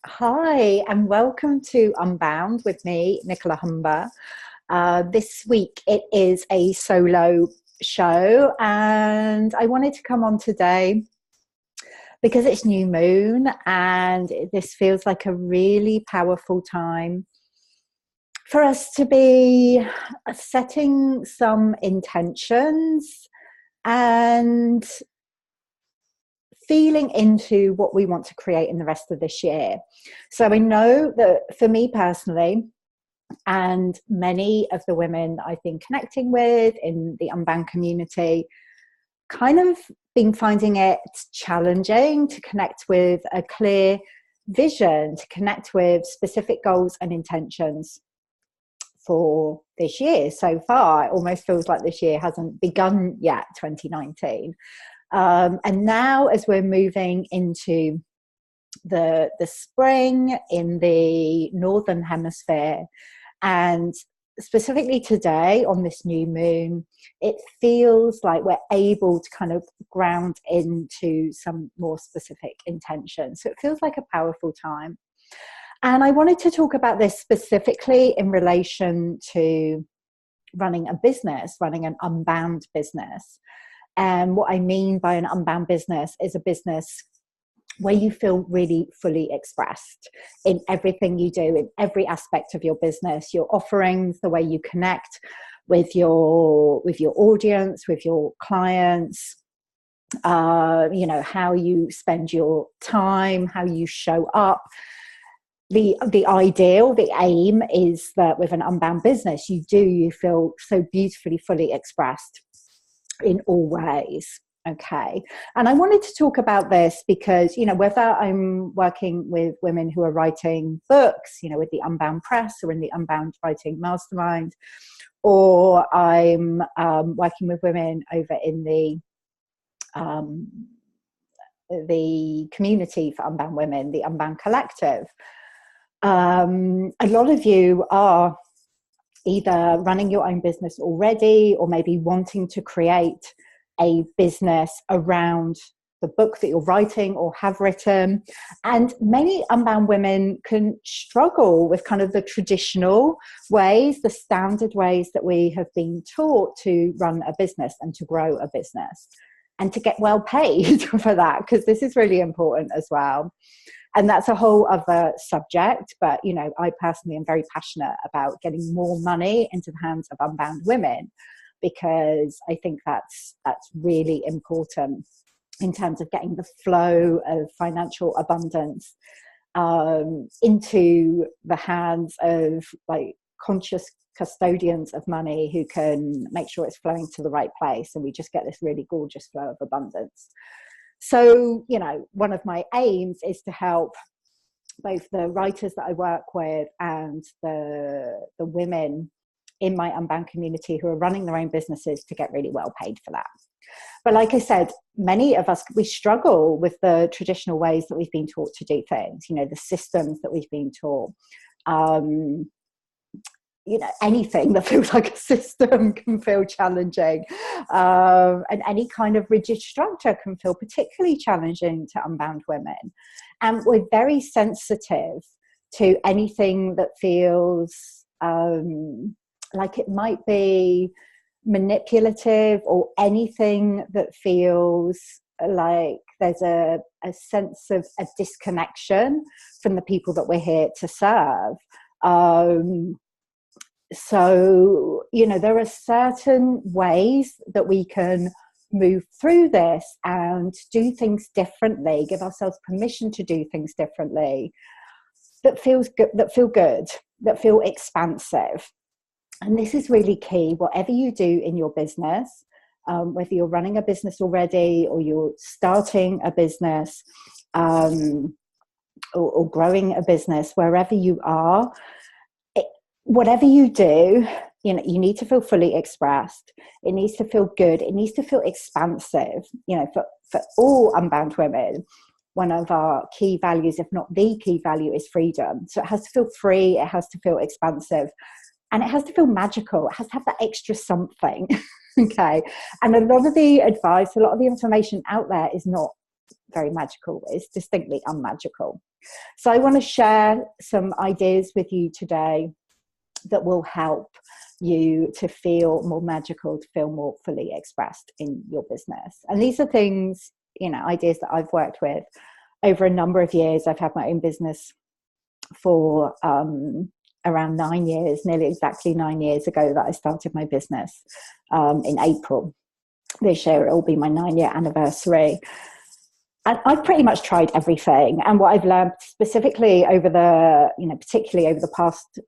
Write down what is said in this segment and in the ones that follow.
Hi, and welcome to Unbound with me, Nicola Humber. This week it is a solo show, and I wanted to come on today because it's new moon, and this feels like a really powerful time for us to be setting some intentions and feeling into what we want to create in the rest of this year. So I know that for me personally, and many of the women I've been connecting with in the Unbound community, kind of been finding it challenging to connect with a clear vision, to connect with specific goals and intentions for this year. So far, it almost feels like this year hasn't begun yet, 2019. And now, as we're moving into the spring in the northern hemisphere, and specifically today on this new moon, it feels like we're able to kind of ground into some more specific intention. So it feels like a powerful time. And I wanted to talk about this specifically in relation to running a business, running an unbound business. And what I mean by an unbound business is a business where you feel really fully expressed in everything you do, in every aspect of your business, your offerings, the way you connect with your audience, with your clients, how you spend your time, how you show up. The ideal, the aim is that with an unbound business, you feel so beautifully fully expressed in all ways. Okay. And I wanted to talk about this because, whether I'm working with women who are writing books, with the Unbound Press or in the Unbound Writing Mastermind, or I'm working with women over in the community for Unbound Women, the Unbound Collective, a lot of you are either running your own business already or maybe wanting to create a business around the book that you're writing or have written. And many unbound women can struggle with kind of the traditional ways, the standard ways that we have been taught to run a business and to grow a business and to get well paid for that, because this is really important as well. And that's a whole other subject. But, I personally am very passionate about getting more money into the hands of unbound women, because I think that's really important in terms of getting the flow of financial abundance into the hands of conscious custodians of money who can make sure it's flowing to the right place, and we just get this really gorgeous flow of abundance. So, one of my aims is to help both the writers that I work with and the women in my Unbound community who are running their own businesses to get really well paid for that. But like I said, many of us, we struggle with the traditional ways that we've been taught to do things, the systems that we've been taught. Anything that feels like a system can feel challenging, and any kind of rigid structure can feel particularly challenging to unbound women. And we're very sensitive to anything that feels like it might be manipulative, or anything that feels like there's a sense of a disconnection from the people that we're here to serve. So, there are certain ways that we can move through this and do things differently, give ourselves permission to do things differently, that feel good, that feel expansive. And this is really key. Whatever you do in your business, whether you're running a business already or you're starting a business, or growing a business, wherever you are, whatever you do, you need to feel fully expressed. It needs to feel good. It needs to feel expansive. For all unbound women, one of our key values, if not the key value, is freedom. So it has to feel free. It has to feel expansive. And it has to feel magical. It has to have that extra something. Okay. And a lot of the advice, a lot of the information out there is not very magical. It's distinctly unmagical. So I want to share some ideas with you today that will help you to feel more magical, to feel more fully expressed in your business. And these are things, ideas that I've worked with over a number of years. I've had my own business for around 9 years, nearly exactly 9 years ago that I started my business in April this year. It will be my 9-year anniversary. And I've pretty much tried everything. And what I've learned specifically over particularly over the past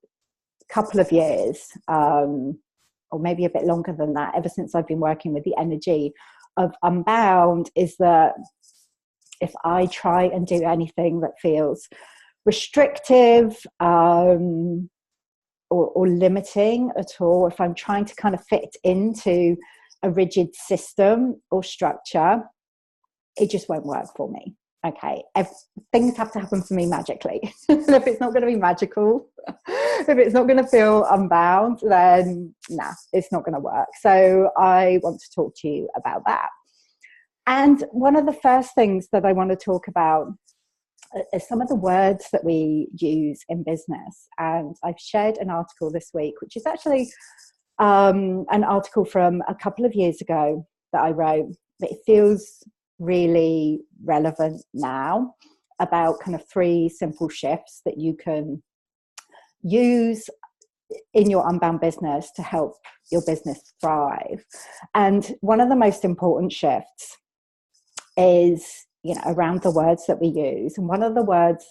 couple of years, or maybe a bit longer than that, ever since I've been working with the energy of Unbound, is that if I try and do anything that feels restrictive or limiting at all, if I'm trying to kind of fit into a rigid system or structure, it just won't work for me. Okay, things have to happen for me magically. If it's not going to be magical, if it's not going to feel unbound, then it's not going to work. So I want to talk to you about that. And one of the first things that I want to talk about is some of the words that we use in business. And I've shared an article this week, which is actually an article from a couple of years ago that I wrote, but it feels really relevant now, about kind of 3 simple shifts that you can use in your Unbound business to help your business thrive. And one of the most important shifts is, around the words that we use. And one of the words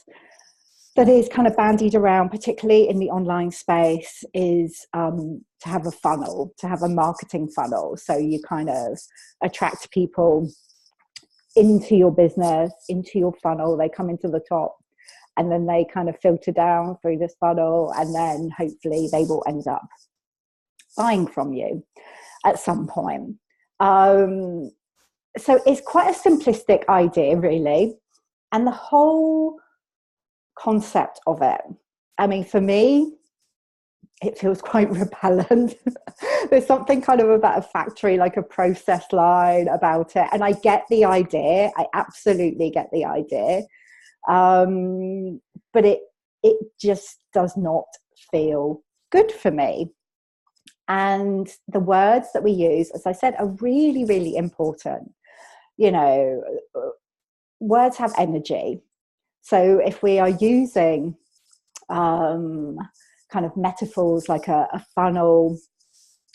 that is kind of bandied around, particularly in the online space, is to have a funnel, to have a marketing funnel. So you kind of attract people into your business, into your funnel. They come into the top and then they kind of filter down through this funnel, and then hopefully they will end up buying from you at some point. So it's quite a simplistic idea, really. And the whole concept of it, I mean, for me, it feels quite repellent. There's something kind of about a factory, like a process line about it. And I get the idea. I absolutely get the idea. But it just does not feel good for me. And the words that we use, as I said, are really, really important. Words have energy. So if we are using kind of metaphors like a funnel,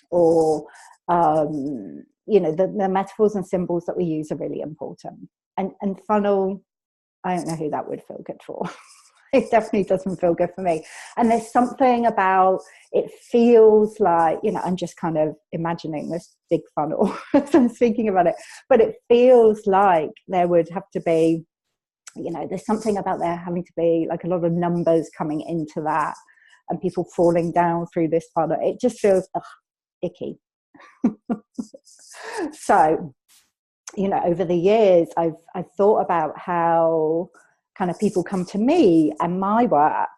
or the metaphors and symbols that we use are really important. And funnel, I don't know who that would feel good for. It definitely doesn't feel good for me. And there's something about it, feels like, I'm just kind of imagining this big funnel as I'm speaking about it, but it feels like there would have to be, there's something about there having to be like a lot of numbers coming into that and people falling down through this funnel. It just feels icky. So, over the years, I've thought about how kind of people come to me and my work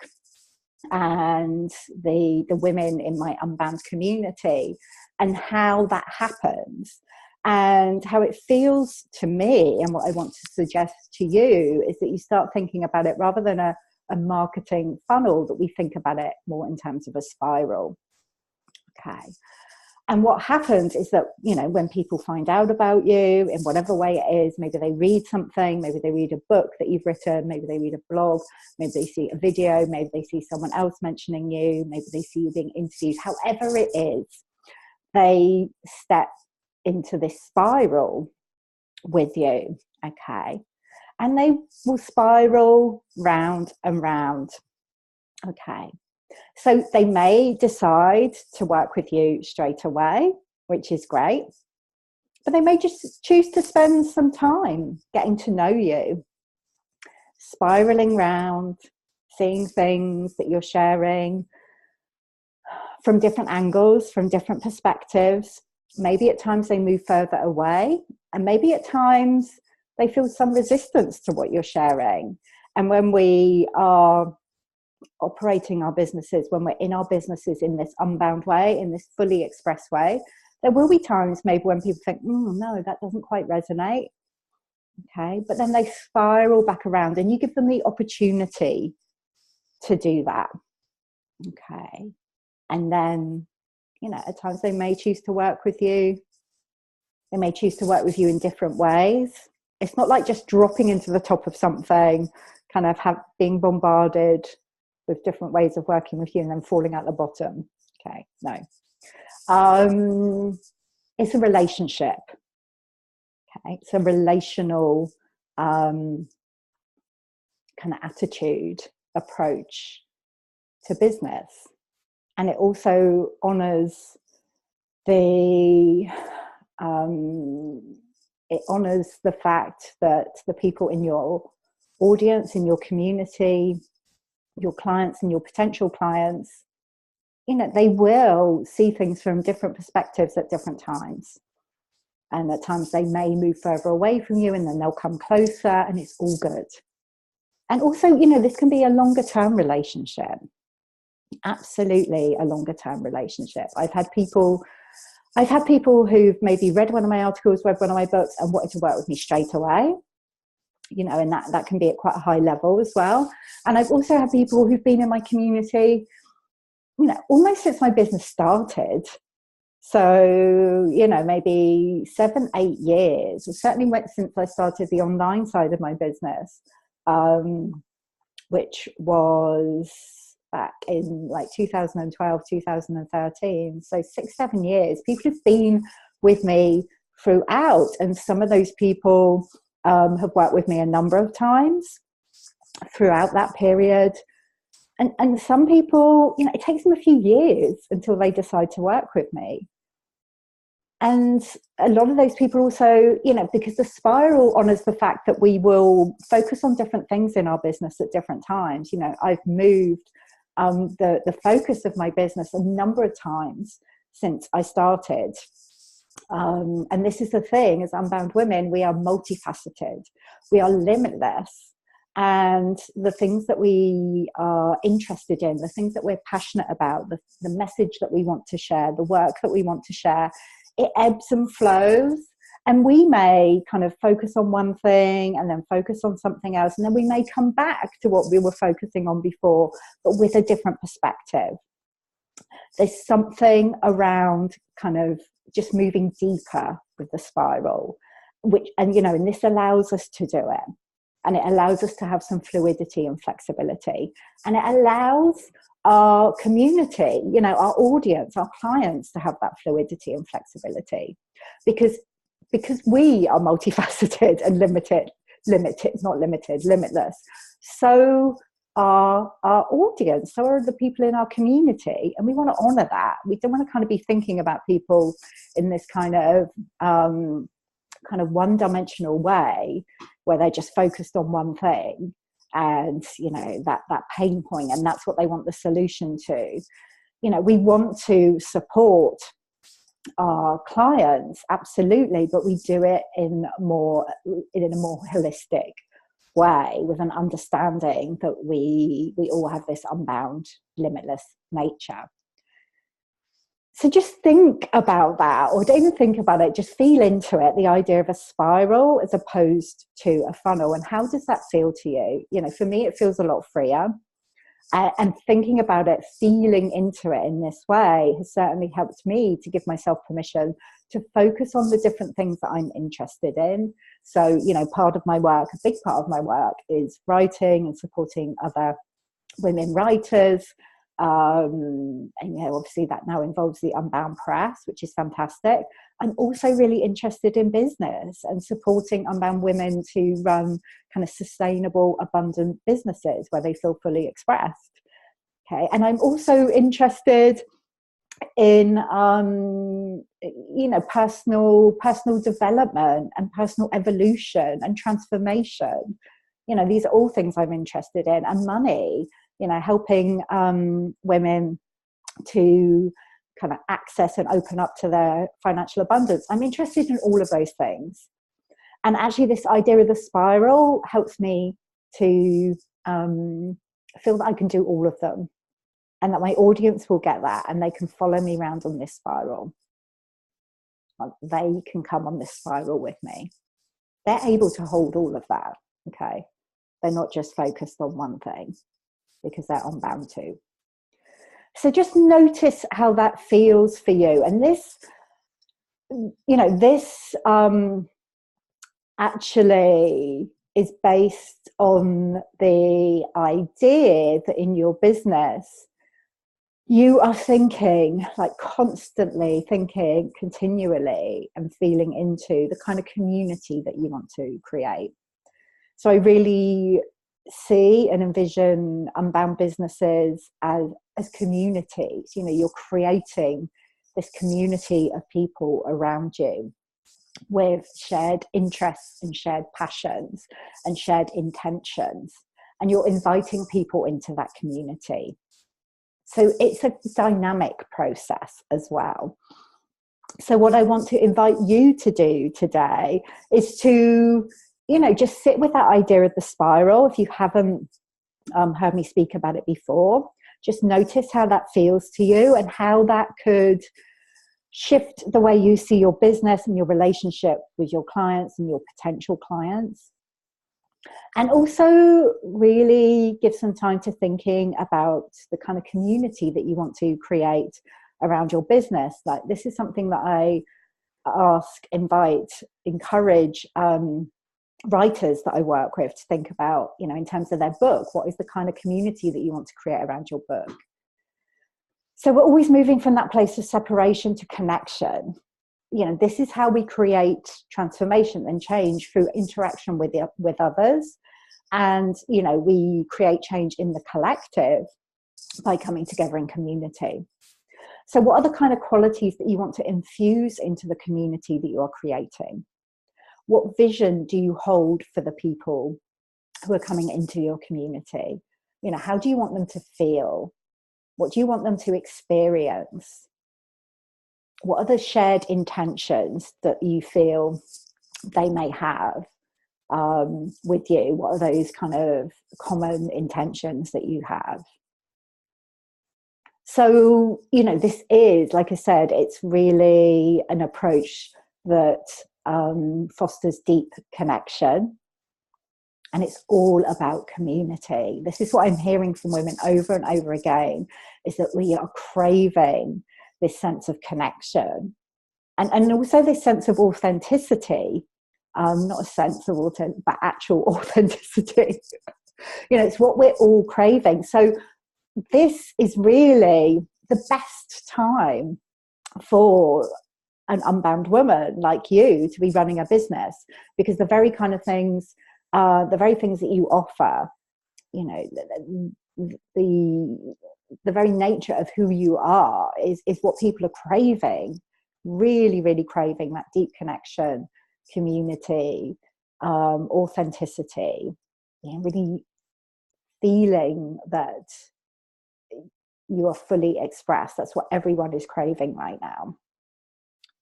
and the women in my Unbound community, and how that happens, and how it feels to me. And what I want to suggest to you is that you start thinking about it rather than a marketing funnel, that we think about it more in terms of a spiral. Okay. And what happens is that, when people find out about you in whatever way it is, maybe they read something, maybe they read a book that you've written, maybe they read a blog, maybe they see a video, maybe they see someone else mentioning you, maybe they see you being interviewed, however it is, they step into this spiral with you, okay? And they will spiral round and round, okay? So they may decide to work with you straight away, which is great, but they may just choose to spend some time getting to know you, spiraling round, seeing things that you're sharing from different angles, from different perspectives. Maybe at times they move further away, and maybe at times they feel some resistance to what you're sharing. And when we are operating our businesses, when we're in our businesses in this unbound way, in this fully expressed way, there will be times maybe when people think, no, that doesn't quite resonate. Okay, but then they spiral back around, and you give them the opportunity to do that. Okay, and then, you know, at times they may choose to work with you. They may choose to work with you in different ways. It's not like just dropping into the top of something, kind of being bombarded with different ways of working with you and then falling at the bottom. Okay, no. It's a relationship. Okay, it's a relational kind of attitude, approach to business. And it also honors the fact that the people in your audience, in your community, your clients and your potential clients, you know, they will see things from different perspectives at different times. And at times they may move further away from you, and then they'll come closer, and it's all good. And also, you know, this can be a longer term relationship. Absolutely a longer term relationship. I've had people who've maybe read one of my articles, read one of my books, and wanted to work with me straight away. You know, and that can be at quite a high level as well. And I've also had people who've been in my community, you know, almost since my business started. So, you know, maybe 7-8 years, or certainly since I started the online side of my business, which was back in like 2012, 2013. So 6-7 years, people have been with me throughout. And some of those people have worked with me a number of times throughout that period. And some people, you know, it takes them a few years until they decide to work with me. And a lot of those people also, you know, because the spiral honors the fact that we will focus on different things in our business at different times. You know, I've moved the focus of my business a number of times since I started. And this is the thing, as Unbound women, we are multifaceted. We are limitless. And the things that we are interested in, the things that we're passionate about, the message that we want to share, the work that we want to share, it ebbs and flows. And we may kind of focus on one thing and then focus on something else. And then we may come back to what we were focusing on before, but with a different perspective. There's something around kind of just moving deeper with the spiral, and this allows us to do it. And it allows us to have some fluidity and flexibility. And it allows our community, you know, our audience, our clients to have that fluidity and flexibility. Because we are multifaceted and limitless. So are our audience, so are the people in our community. And we want to honor that. We don't want to kind of be thinking about people in this kind of one-dimensional way where they're just focused on one thing and, you know, that pain point, and that's what they want the solution to. You know, we want to support our clients, absolutely, but we do it in a more holistic way, with an understanding that we all have this unbound, limitless nature. So just think about that, or don't even think about it, just feel into it, the idea of a spiral as opposed to a funnel. And how does that feel to you? You know, for me, it feels a lot freer. And thinking about it, feeling into it in this way has certainly helped me to give myself permission to focus on the different things that I'm interested in. So, you know, part of my work, a big part of my work, is writing and supporting other women writers. And, you know, obviously that now involves the Unbound Press, which is fantastic. I'm also really interested in business and supporting unbound women to run kind of sustainable, abundant businesses where they feel fully expressed. Okay. And I'm also interested in, personal development and personal evolution and transformation. You know, these are all things I'm interested in. And money, you know, helping women to kind of access and open up to their financial abundance. I'm interested in all of those things. And actually this idea of the spiral helps me to feel that I can do all of them, and that my audience will get that, and they can follow me around on this spiral. They can come on this spiral with me. they're able to hold all of that. Okay. They're not just focused on one thing because they're unbound too. So just notice how that feels for you. And this, this actually is based on the idea that in your business, you are thinking, like constantly thinking, continually, and feeling into the kind of community that you want to create. So I really see and envision unbound businesses as communities. You're creating this community of people around you with shared interests and shared passions and shared intentions, and you're inviting people into that community. So it's a dynamic process as well. So what I want to invite you to do today is to, just sit with that idea of the spiral. If you haven't heard me speak about it before, just notice how that feels to you and how that could shift the way you see your business and your relationship with your clients and your potential clients. And also really give some time to thinking about the kind of community that you want to create around your business. Like, this is something that I encourage writers that I work with to think about, in terms of their book. What is the kind of community that you want to create around your book? So we're always moving from that place of separation to connection. This is how we create transformation and change, through interaction with others. And, we create change in the collective by coming together in community. So what are the kind of qualities that you want to infuse into the community that you are creating? What vision do you hold for the people who are coming into your community? How do you want them to feel? What do you want them to experience? What are the shared intentions that you feel they may have with you? What are those kind of common intentions that you have? So, this is, like I said, it's really an approach that fosters deep connection. And it's all about community. This is what I'm hearing from women over and over again, is that we are craving this sense of connection. And also this sense of authenticity, not a sense of authenticity, but actual authenticity. It's what we're all craving. So this is really the best time for an unbound woman like you to be running a business, because the very things that you offer, the very nature of who you are is what people are craving, really, really craving that deep connection, community, authenticity, really feeling that you are fully expressed. That's what everyone is craving right now.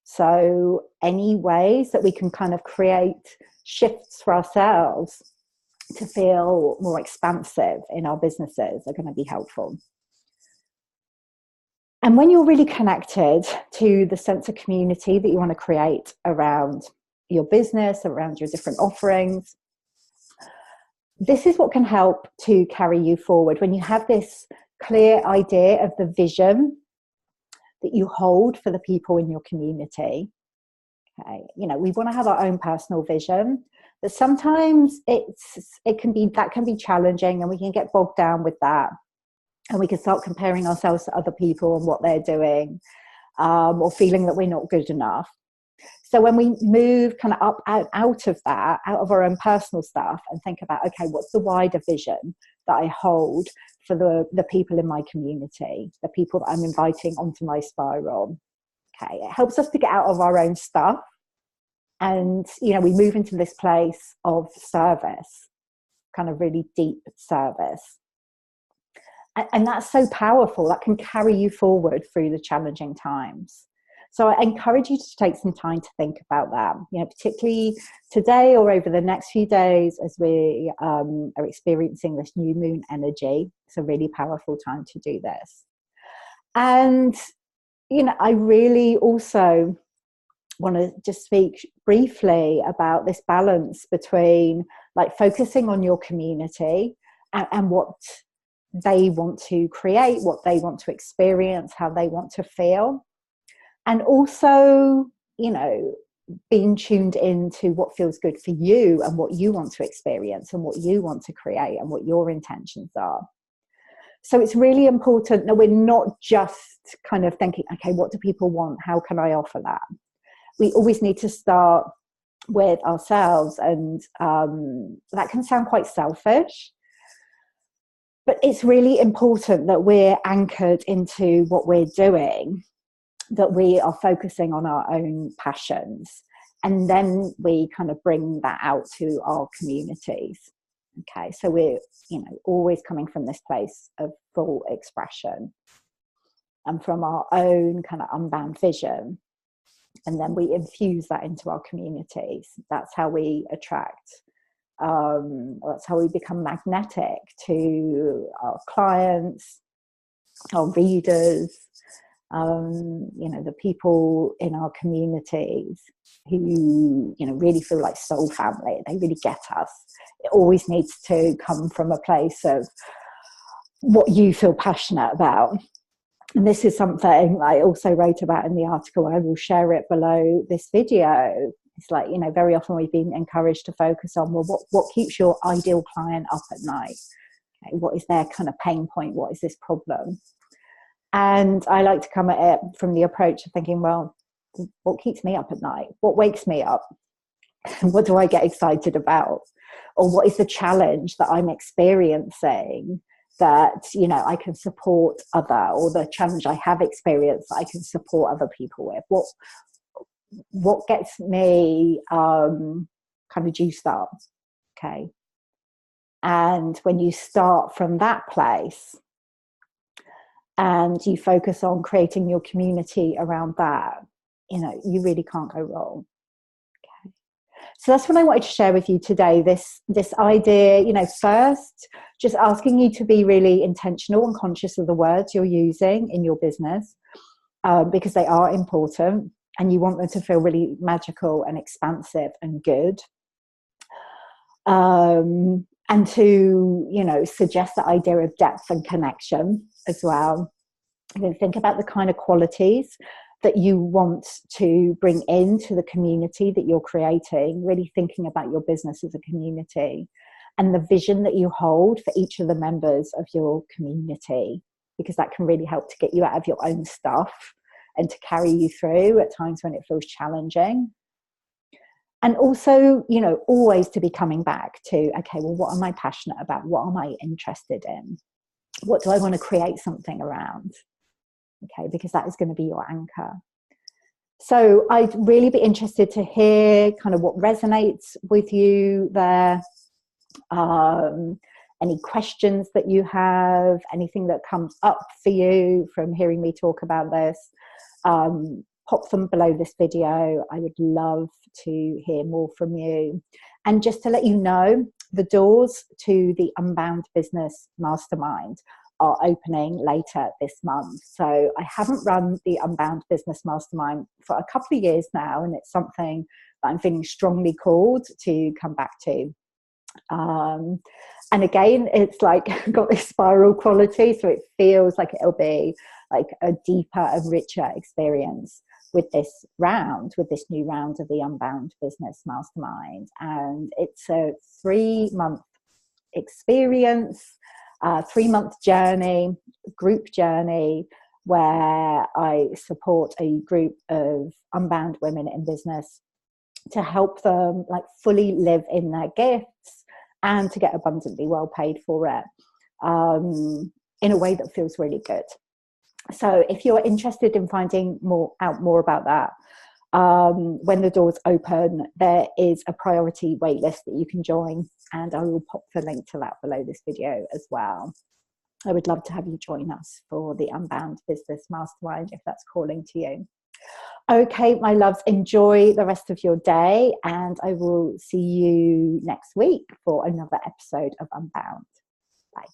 So any ways that we can kind of create shifts for ourselves to feel more expansive in our businesses are going to be helpful. And when you're really connected to the sense of community that you want to create around your business, around your different offerings, this is what can help to carry you forward. When you have this clear idea of the vision that you hold for the people in your community. Okay, we want to have our own personal vision, but sometimes it can be challenging, and we can get bogged down with that, and we can start comparing ourselves to other people and what they're doing, or feeling that we're not good enough. So when we move kind of up out of that, out of our own personal stuff, and think about, okay, what's the wider vision that I hold for the people in my community, the people that I'm inviting onto my spiral? Okay, it helps us to get out of our own stuff, and we move into this place of service, kind of really deep service, and that's so powerful. That can carry you forward through the challenging times. So I encourage you to take some time to think about that, particularly today or over the next few days, as we are experiencing this new moon energy. It's a really powerful time to do this. And, I really also want to just speak briefly about this balance between like focusing on your community and what they want to create, what they want to experience, how they want to feel, and also, you know, being tuned into what feels good for you and what you want to experience and what you want to create and what your intentions are. So it's really important that we're not just kind of thinking, okay, what do people want? How can I offer that? We always need to start with ourselves, and that can sound quite selfish, but it's really important that we're anchored into what we're doing, that we are focusing on our own passions, and then we kind of bring that out to our communities. Okay, so we're, you know, always coming from this place of full expression and from our own kind of unbound vision. And then we infuse that into our communities. That's how we attract, that's how we become magnetic to our clients, our readers, you know, the people in our communities who, you know, really feel like soul family. They really get us. It always needs to come from a place of what you feel passionate about. And this is something I also wrote about in the article. I will share it below this video. It's like, you know, very often we've been encouraged to focus on, well, what keeps your ideal client up at night? Okay, what is their kind of pain point? What is this problem? And I like to come at it from the approach of thinking, well, what keeps me up at night? What wakes me up? What do I get excited about? Or what is the challenge that I'm experiencing that, you know, I can support other, or the challenge I have experienced that I can support other people with? What gets me kind of juiced up? Okay. And when you start from that place and you focus on creating your community around that, you know, you really can't go wrong. Okay. So that's what I wanted to share with you today. This idea, you know, first, just asking you to be really intentional and conscious of the words you're using in your business, because they are important and you want them to feel really magical and expansive and good. And to, you know, suggest the idea of depth and connection as well. And then think about the kind of qualities that you want to bring into the community that you're creating, really thinking about your business as a community and the vision that you hold for each of the members of your community, because that can really help to get you out of your own stuff and to carry you through at times when it feels challenging. And also, you know, always to be coming back to, okay, well, what am I passionate about? What am I interested in? What do I want to create something around? Okay, because that is going to be your anchor. So I'd really be interested to hear kind of what resonates with you there. Any questions that you have, anything that comes up for you from hearing me talk about this, pop them below this video. I would love to hear more from you. And just to let you know, the doors to the Unbound Business Mastermind are opening later this month. So I haven't run the Unbound Business Mastermind for a couple of years now, and it's something that I'm feeling strongly called to come back to. And again, it's like got this spiral quality, so it feels like it'll be like a deeper and richer experience with this new round of the Unbound Business Mastermind. And it's a 3-month experience, 3-month journey, group journey, where I support a group of unbound women in business to help them like fully live in their gifts and to get abundantly well paid for it, in a way that feels really good. So if you're interested in finding out more about that, when the doors open, there is a priority waitlist that you can join, and I will pop the link to that below this video as well. I would love to have you join us for the Unbound Business Mastermind if that's calling to you. Okay, my loves, enjoy the rest of your day, and I will see you next week for another episode of Unbound. Bye.